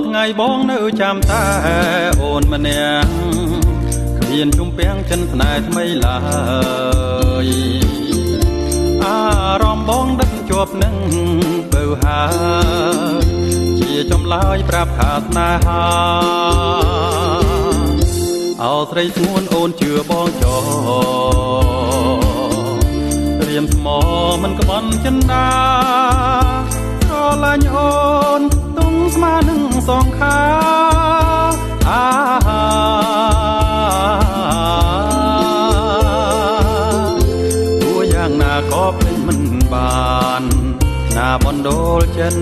ថ្ងៃបងនៅចាំតែអូនម្នាក់គ្មានជុំពាំងចិនផ្នែកថ្មីឡើយអារម្មណ៍បងដឹកជាប់នឹងបើហើយជាចំឡើយប្រាប់ថាស្នេហាអោស្រីស្ងួនអូនជឿបងចោរៀមថ្មមិនក្បន់ចិនដាស្រឡាញ់អូនទុំស្មើនឹងសងខាទោះយ៉ាងណាក៏ពេញមិនបានណាបណ្ដូលចិន